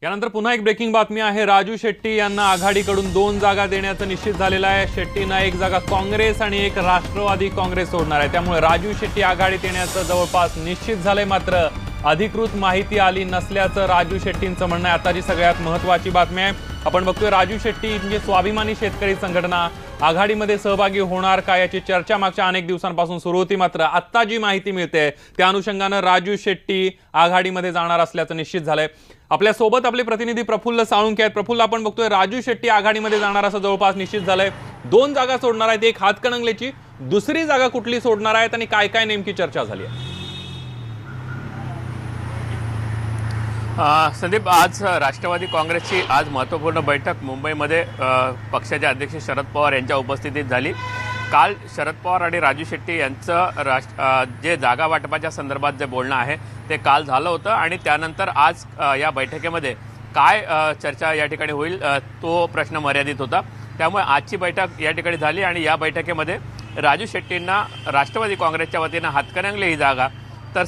यानंतर पुन्हा एक ब्रेकिंग बातमी आहे। राजू शेट्टी यांना आघाडीकडून 2 जागा देण्याचं निश्चित झालेलं आहे। शेट्टींना 1 जागा काँग्रेस आणि 1 राष्ट्रवादी काँग्रेस सोडणार आहे। त्यामुळे राजू शेट्टी आघाडीत येण्याचं जवळपास निश्चित झालंय। मात्र अधिकृत माहिती आली नसल्याचं राजू शेट्टींचं म्हणणं आहे। आताची सगळ्यात महत्त्वाची बातमी आहे। आपण बघतोय राजू शेट्टी म्हणजे स्वाभिमानी शेतकरी संघटना आघाडीमध्ये सहभागी होणार का याची चर्चा मागच्या अनेक दिवसांपासून सुरू होती। मात्र आता जी माहिती मिळते त्या अनुषंगाने राजू शेट्टी आघाडीमध्ये जाणार असल्याचं निश्चित झालंय। आपल्या सोबत आपले प्रतिनिधी प्रफुल्ल साळुंखे आहेत। प्रफुल्ल, आपण बघतोय राजू शेट्टी आघाडीमध्ये जाणार असं जवळपास निश्चित झालंय। 2 जागा सोडणार आहेत, एक हातकणंगलेची, दुसरी जागा कुठली सोडणार आहेत आणि काय काय नेमकी चर्चा झाली आहे? संदीप, आज राष्ट्रवादी काँग्रेसची आज महत्त्वपूर्ण बैठक मुंबईमध्ये पक्षाचे अध्यक्ष शरद पवार यांच्या उपस्थितीत झाली। काल शरद पवार आणि राजू शेट्टी यांचं जे जागा वाटपाच्या संदर्भात जे बोलणं आहे ते काल झालं होतं आणि त्यानंतर आज या बैठकीमध्ये काय चर्चा या ठिकाणी होईल तो प्रश्न मर्यादित होता। त्यामुळे आजची बैठक या ठिकाणी झाली आणि या बैठकीमध्ये राजू शेट्टींना राष्ट्रवादी काँग्रेसच्या वतीनं हातकणंगले ही जागा तर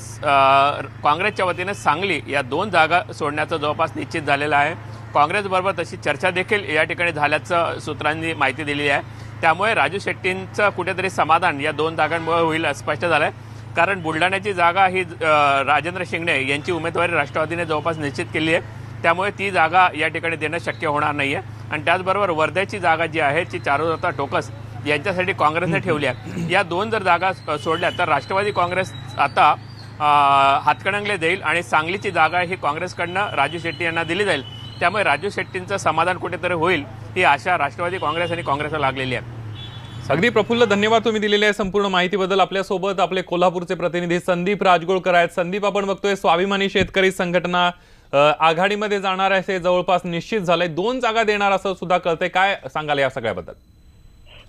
काँग्रेसच्या वतीने सांगली या 2 जागा सोडण्याचं जवळपास निश्चित झालेलं आहे। काँग्रेसबरोबर तशी चर्चा देखील या ठिकाणी झाल्याचं सूत्रांनी माहिती दिलेली आहे। त्यामुळे राजू शेट्टींचं कुठेतरी समाधान या 2 जागांमुळे होईल स्पष्ट झालं आहे। कारण बुलढाण्याची जागा ही राजेंद्र शिंगणे यांची उमेदवारी राष्ट्रवादीने जवळपास निश्चित केली आहे। त्यामुळे ती जागा या ठिकाणी देणं शक्य होणार नाही आहे। आणि त्याचबरोबर वर्ध्याची जागा जी आहे ती चारुदत्त टोकस यांच्यासाठी काँग्रेसने ठेवली आहे। या 2 जर जागा सोडल्या तर राष्ट्रवादी काँग्रेस आता हातकणंगले देईल आणि सांगलीची जागा ही काँग्रेसकडनं राजू शेट्टी यांना दिली जाईल। त्यामुळे राजू शेट्टींचं समाधान कुठेतरी होईल ही आशा राष्ट्रवादी काँग्रेस आणि काँग्रेसला लागलेली आहे। अगदी प्रफुल्ल, धन्यवाद तुम्ही दिलेल्या संपूर्ण माहितीबद्दल। आपल्यासोबत आपले कोल्हापूरचे प्रतिनिधी संदीप राजगोळकर आहेत। संदीप, आपण बघतोय स्वाभिमानी शेतकरी संघटना आघाडीमध्ये जाणार आहे हे जवळपास निश्चित झालंय। 2 जागा देणार असं सुद्धा कळतंय, काय सांगाल या सगळ्याबद्दल?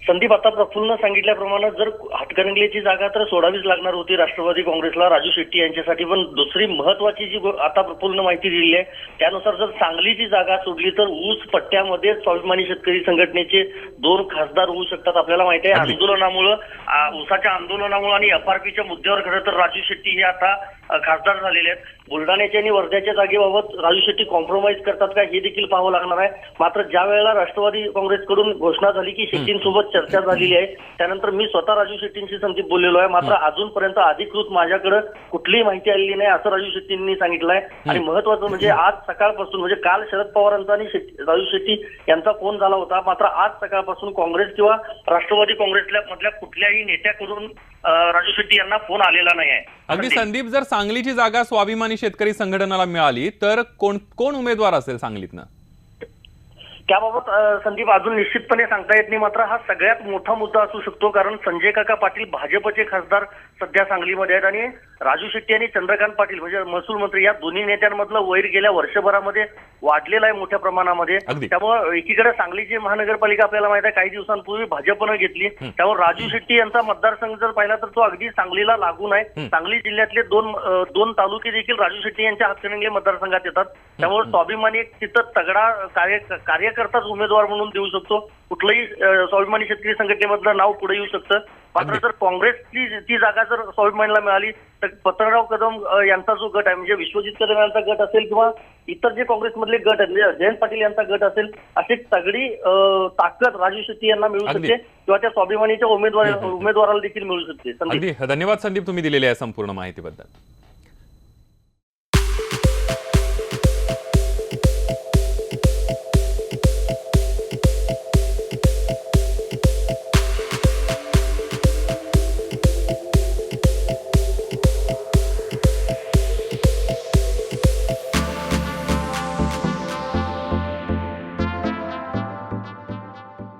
संदीप, आता प्रफुल्लनं सांगितल्याप्रमाणे जर हातकणंगलेची जागा तर सोडावीच लागणार होती राष्ट्रवादी काँग्रेसला राजू शेट्टी यांच्यासाठी, पण दुसरी महत्वाची जी आता प्रफुल्लनं माहिती दिली आहे त्यानुसार जर सांगलीची जागा सोडली तर ऊस पट्ट्यामध्ये स्वाभिमानी शेतकरी संघटनेचे 2 खासदार होऊ शकतात। आपल्याला माहिती आहे आंदोलनामुळे, ऊसाच्या आंदोलनामुळे आणि एफआरपीच्या मुद्द्यावर खरं तर राजू शेट्टी हे आता खासदार झालेले आहेत। बुलढाण्याच्या आणि वर्ध्याच्या जागेबाबत राजू शेट्टी कॉम्प्रोमाइज करतात का हे देखील पाहावं लागणार आहे। मात्र ज्या वेळेला राष्ट्रवादी काँग्रेसकडून घोषणा झाली की शेट्टींसोबत चर्चा झालेली आहे त्यानंतर मी स्वतः राजू शेट्टींशी संदीप बोललेलो आहे। मात्र अजूनपर्यंत अधिकृत माझ्याकडे कुठलीही माहिती आलेली नाही असं राजू शेट्टींनी सांगितलंय। आणि महत्वाचं म्हणजे आज सकाळपासून म्हणजे काल शरद पवारांचा आणि राजू शेट्टी यांचा फोन झाला होता, मात्र आज सकाळपासून काँग्रेस किंवा राष्ट्रवादी काँग्रेसच्या मधल्या कुठल्याही नेत्याकडून राजू शेट्टी यांना फोन आलेला नाही आहे। अगदी संदीप, जर सांगलीची जागा स्वाभिमानी शेतकरी संघटनेला मिळाली तर कोण उमेदवार असेल सांगलीतनं? त्याबाबत संदीप अजून निश्चितपणे सांगता येत नाही। मात्र हा सगळ्यात मोठा मुद्दा असू शकतो कारण संजय काका पाटील भाजपचे खासदार सध्या सांगलीमध्ये आहेत आणि राजू शेट्टी आणि चंद्रकांत पाटील म्हणजे महसूल मंत्री या दोन्ही नेत्यांमधलं वैर गेल्या वर्षभरामध्ये वाढलेलं आहे मोठ्या प्रमाणामध्ये। त्यामुळे एकीकडे सांगलीची महानगरपालिका आपल्याला माहिती आहे काही दिवसांपूर्वी भाजपनं घेतली, त्यामुळे राजू शेट्टी यांचा मतदारसंघ जर पाहिला तर तो अगदी सांगलीला लागून आहे। सांगली जिल्ह्यातले दोन तालुके देखील राजू शेट्टी यांच्या हातकणंगले मतदारसंघात येतात। त्यामुळे स्वाभिमानी तिथं तगडा कार्यकर्ताच उमेदवार म्हणून देऊ शकतो, कुठलंही स्वाभिमानी शेतकरी संघटनेमधलं नाव पुढे येऊ शकतं। मात्र जर काँग्रेसची ती जागा जर स्वाभिमानीला मिळाली तर पत्रराव कदम यांचा जो गट आहे म्हणजे विश्वजित कदम यांचा गट असेल किंवा इतर जे काँग्रेसमधले गट आहेत म्हणजे जयंत पाटील यांचा गट असेल अशी तगडी ताकद राजू शेट्टी यांना मिळू शकते किंवा त्या स्वाभिमानीच्या उमेदवाराला देखील मिळू शकते। अगदी धन्यवाद संदीप, तुम्ही दिलेल्या संपूर्ण माहितीबद्दल।